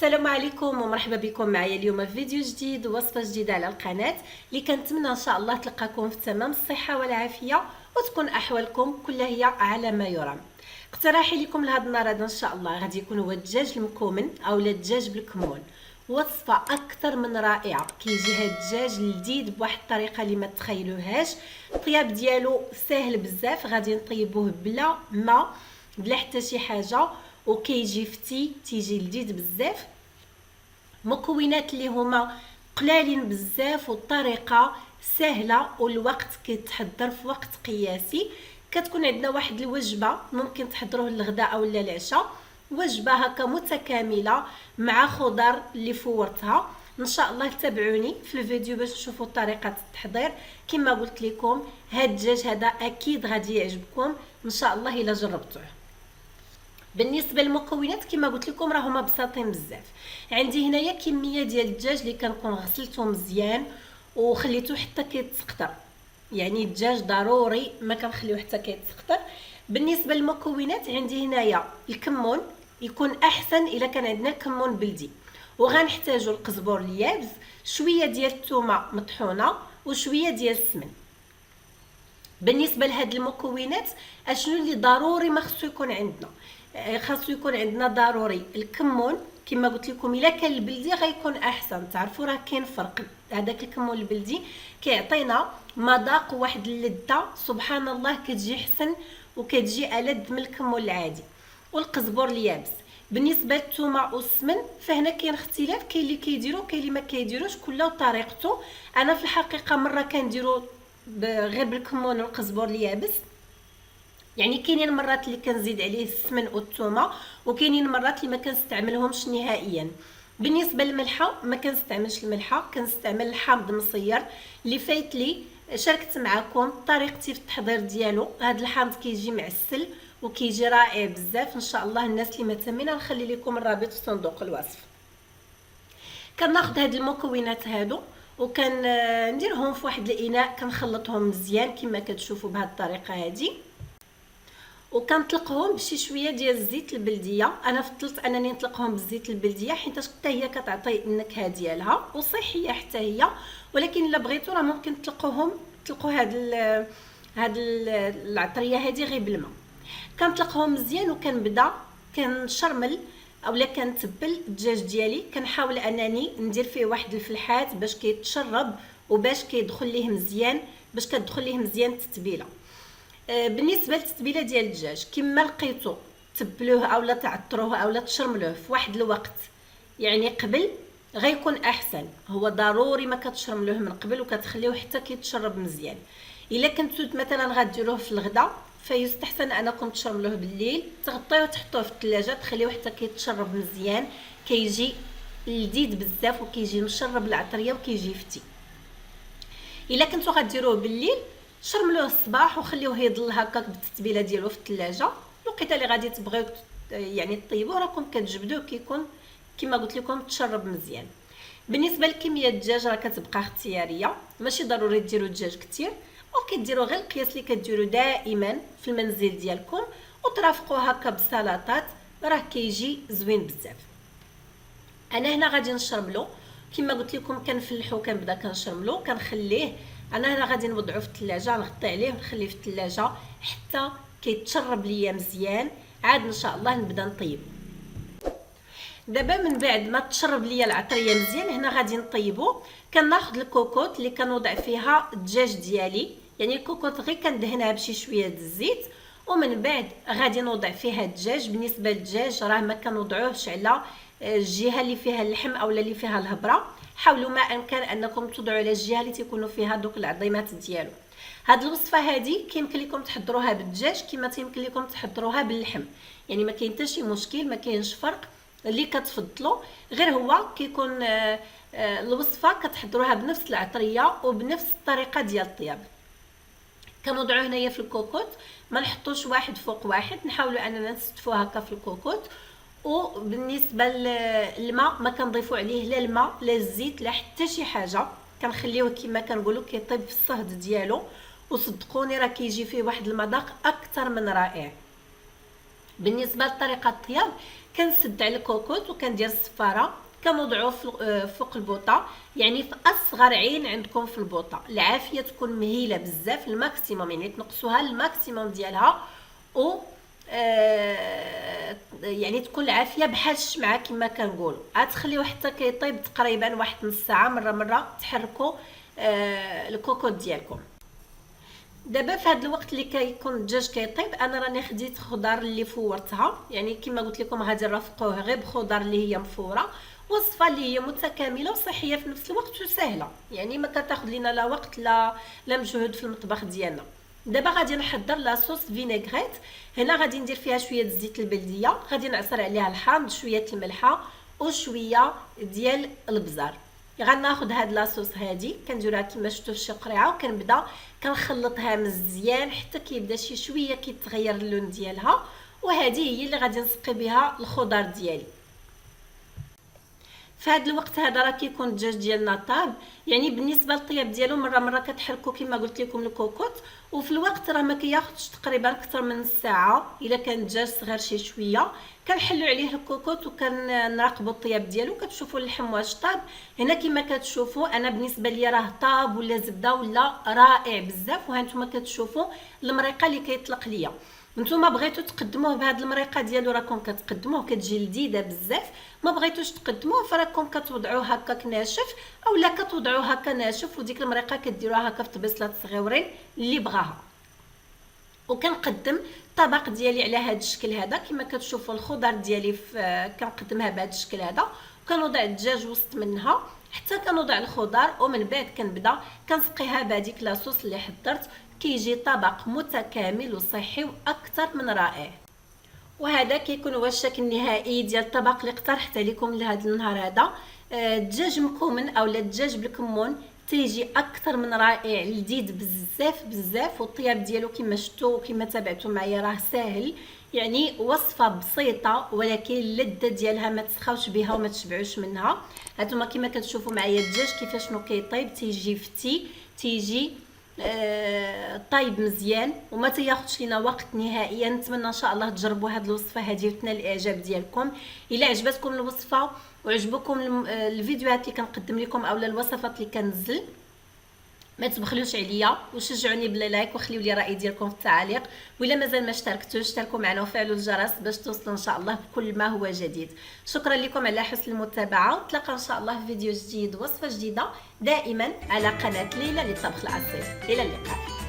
السلام عليكم ومرحبا بكم معايا اليوم في فيديو جديد ووصفه جديده على القناه اللي كنتمنى ان شاء الله تلقاكم في تمام الصحه والعافيه وتكون احوالكم كلها هي على ما يرام. اقتراحي لكم لهذا النهار هذا ان شاء الله غادي يكون هو الدجاج المكومن او الدجاج بالكمون. وصفه اكثر من رائعه، كيجي هذا الدجاج لذيذ بواحد الطريقه اللي ما تخيلوهاش. الطياب ديالو سهل بزاف، غادي نطيبوه بلا ما بلا حتى شي حاجه، وكيجي فتي تيجي لذيذ بزاف. مكونات اللي هما قلالين بزاف والطريقه سهله والوقت كيتحضر في وقت قياسي. كتكون عندنا واحد الوجبه ممكن تحضروه للغداء او للعشاء، وجبه هكا متكامله مع خضر اللي فورتها. ان شاء الله تابعوني في الفيديو باش تشوفوا طريقه التحضير. كما قلت لكم هاد الدجاج هذا اكيد غادي يعجبكم ان شاء الله الا جربتوه. بالنسبه للمكونات كما قلت لكم راهما بساطين بزاف. عندي هنايا كميه ديال الدجاج اللي كنكون غسلته مزيان وخليته حتى كيتسقطر، يعني الدجاج ضروري ما كنخليوه حتى كيتسقطر. بالنسبه للمكونات عندي هنايا الكمون، يكون احسن الا كان عندنا كمون بلدي، وغنحتاجوا القزبور اليابس، شويه ديال الثومه مطحونه وشويه ديال السمن. بالنسبه لهاد المكونات اشنو اللي ضروري ما خصو يكون عندنا؟ خاصو يكون عندنا ضروري الكمون. كما قلت لكم الا كان البلدي غيكون احسن، تعرفوا راه كاين فرق. هذاك الكمون البلدي كيعطينا مذاق واحد اللذه سبحان الله كتجي حسن وكتجي ألذ من الكمون العادي. والقزبور اليابس. بالنسبه للثومه والسمن فهنا كاين اختلاف، كاين اللي كيديروا كاين اللي ما كيديروش، كل طريقته. انا في الحقيقه مره كنديروا غير بالكمون والقزبور اليابس، يعني كاينين مرات اللي كنزيد عليه السمن والثومه وكاينين مرات اللي ما كنستعملهمش نهائيا. بالنسبه للملحه ما كنستعملش الملحه، كنستعمل الحامض مصير اللي فايت لي شاركت معكم طريقتي في التحضير ديالو. هذا الحامض كيجي معسل وكيجي رائع بزاف. ان شاء الله الناس اللي متمنه نخلي لكم الرابط في صندوق الوصف. كناخذ هاد المكونات هادو وكنديرهم في واحد الاناء، كنخلطهم مزيان كما كتشوفوا بهذه الطريقه هذه، وكنطلقهم بشي شويه ديال الزيت البلديه. انا فضلت انني نطلقهم بالزيت البلديه حيت حتى هي كتعطي النكهه ديالها وصحيه حتى هي، ولكن الا بغيتوا راه ممكن تطلقوا هاد العطريه هذه غير بالماء. كنطلقهم مزيان وكنبدا كنشرمل اولا كنتبل الدجاج ديالي. كنحاول انني ندير فيه واحد الفلحات باش كيتشرب وباش كيدخل ليه مزيان، باش كتدخل ليه مزيان التتبيله. بالنسبه للتتبيله ديال الدجاج كما لقيتو تبلوه اولا تعطروه اولا تشرملوه في واحد الوقت يعني قبل غيكون احسن. هو ضروري ما كتشرملوه من قبل وكتخليوه حتى كيتشرب مزيان. الا كنتو مثلا غديروه في الغداء فيستحسن انكم تشرملوه بالليل، تغطيوه وتحطوه في الثلاجه تخليوه حتى كيتشرب مزيان، كيجي لذيذ بزاف وكيجي مشرب العطريه وكيجي فتي. الا كنتو غديروه بالليل شرملوه الصباح وخليوه يضل هكاك بالتتبيله ديالو في الثلاجه. الوقيته اللي غادي تبغيو يعني طيبوه راكم كتجبدوه كيكون كما قلت لكم تشرب مزيان. بالنسبه لكميه الدجاج راه كتبقى اختياريه، ماشي ضروري ديروا الدجاج كثير، وكديروا غير القياس اللي كديروا دائما في المنزل ديالكم وترافقوا هكا بسلطات راه كيجي زوين بزاف. انا هنا غادي نشرملو كما قلت لكم، كنفلحو كنبدا كنشرملو كنخليه. انا هنا غادي نوضعو في الثلاجه نغطي عليه ونخليه في الثلاجه حتى كيتشرب ليا مزيان، عاد ان شاء الله نبدا نطيب. دابا من بعد ما تشرب ليا العطريه مزيان هنا غادي نطيبو. كناخذ الكوكوط اللي كنوضع فيها الدجاج ديالي، يعني الكوكوط غير كندهنها بشي شويه د الزيت ومن بعد غادي نوضع فيها الدجاج. بالنسبه للدجاج راه ما كنوضعوهش على الجهه اللي فيها اللحم اولا اللي فيها الهبره، حاولوا ما امكن انكم توضعوا على الجهه اللي تيكونوا فيها دوك العظيمات ديالو. هاد الوصفه هذه كيمكن لكم تحضروها بالدجاج كما تيمكن لكم تحضروها باللحم، يعني ما كاين حتى شي مشكل، ما كاينش فرق اللي كتفضلوا، غير هو كيكون الوصفه كتحضروها بنفس العطريه وبنفس الطريقه ديال الطياب. كنوضعوا هنايا في الكوكوط، ما نحطوش واحد فوق واحد، نحاولوا اننا نستفوا هكا في الكوكوط. وبالنسبه للماء ما كنضيفوا عليه لا الماء لا الزيت لا حتى شي حاجه، كنخليوه كما كنقولوا كيطيب في الصهد ديالو، وصدقوني راه كيجي فيه واحد المذاق اكثر من رائع. بالنسبه لطريقه الطياب، كنسد على الكوكوط وكندير الصفاره، كنوضعوه فوق البوطه، يعني في اصغر عين عندكم في البوطه. العافيه تكون مهيله بزاف، الماكسيموم يعني تنقصوها الماكسيموم ديالها، و يعني تكون العافيه بحال الشمعه كما كنقولوا. غتخليوه حتى كيطيب تقريبا واحد نص ساعه، مره تحركوا الكوكوط ديالكم. دابا في هذا الوقت اللي كيكون الدجاج كيطيب، انا راني خديت خضار اللي فورتها، يعني كما قلت لكم غادي نرافقوه غير بخضار اللي هي مفوره، وصفه اللي هي متكامله وصحيه في نفس الوقت وسهله، يعني ما كتاخذ لينا لا وقت لا مجهود في المطبخ ديالنا. دابا غادي نحضر لاصوص فينيغريت. هنا غادي ندير فيها شويه زيت البلديه، غادي نعصر عليها الحامض، شويه الملحه وشويه ديال البزار. غناخذ هاد لاصوص هادي كنديرها كما شفتوا في شي قريعه، وكنبدا كنخلطها مزيان حتى كيبدا شي شويه كيتغير اللون ديالها، وهذه هي اللي غادي نسقي بها الخضار ديالي. في هذا الوقت هذا راه كيكون الدجاج ديالنا طاب، يعني بالنسبه للطياب ديالو مره كتحركوا كما قلت لكم الكوكوط، وفي الوقت راه ما كياخذش تقريبا اكثر من ساعه. الا كان الدجاج صغير شي شويه كنحلوا عليه الكوكوط وكنراقبوا الطياب ديالو، كتشوفوا اللحم واش طاب. هنا كما كتشوفوا انا بالنسبه لي راه طاب ولا زبده ولا رائع بزاف. وها نتوما كتشوفوا المريقه اللي كيطلق ليا. نتوما بغيتو تقدموه بهاد المريقه ديالو راكم كتقدموه، كتجي لذيذه بزاف. ما بغيتوش تقدموه فراكم كتوضعوه هكاك ناشف، اولا كتوضعوه هكا ناشف وديك المريقه كديروها هكا في طبيصلات صغيورين اللي بغاها. وكنقدم الطبق ديالي على هذا الشكل هذا، كما كتشوفوا الخضر ديالي كنقدمها بهذا الشكل هذا، وكنوضع الدجاج وسط منها حتى كنوضع الخضر، ومن بعد كنبدا كنسقيها بهذيك لاصوص اللي حضرت. كيجي طبق متكامل وصحي واكثر من رائع. وهذا كيكون هو الشكل النهائي ديال الطبق اللي اقترحت عليكم لهذا النهار هذا. الدجاج مكومن اولا الدجاج بالكمون تيجي اكثر من رائع، لذيذ بزاف. والطياب ديالو كما شفتوا وكما تابعتوا معايا راه ساهل، يعني وصفه بسيطه ولكن اللذه ديالها ما تسخاوش بها وما تشبعوش منها. هانتوما كما كتشوفوا معايا الدجاج كيفاش نو كيطيب، تيجي فتي، تيجي طيب مزيان وما تياخذش لينا وقت نهائيا. نتمنى ان شاء الله تجربوا هذه الوصفه هذه وتنال الاعجاب ديالكم. الا عجبتكم الوصفه وعجبكم الفيديوهات اللي كنقدم لكم اولا الوصفات اللي كنزل، ما تبخلوش عليا وشجعوني بلا لايك وخليوا لي راي ديالكم في التعاليق. ولا مازال ما اشتركتوش اشتركوا معنا وفعلوا الجرس باش توصلوا ان شاء الله بكل ما هو جديد. شكرا لكم على حسن المتابعه، ونتلاقى ان شاء الله في فيديو جديد وصفه جديده دائما على قناه ليلى للطبخ العصير. الى اللقاء.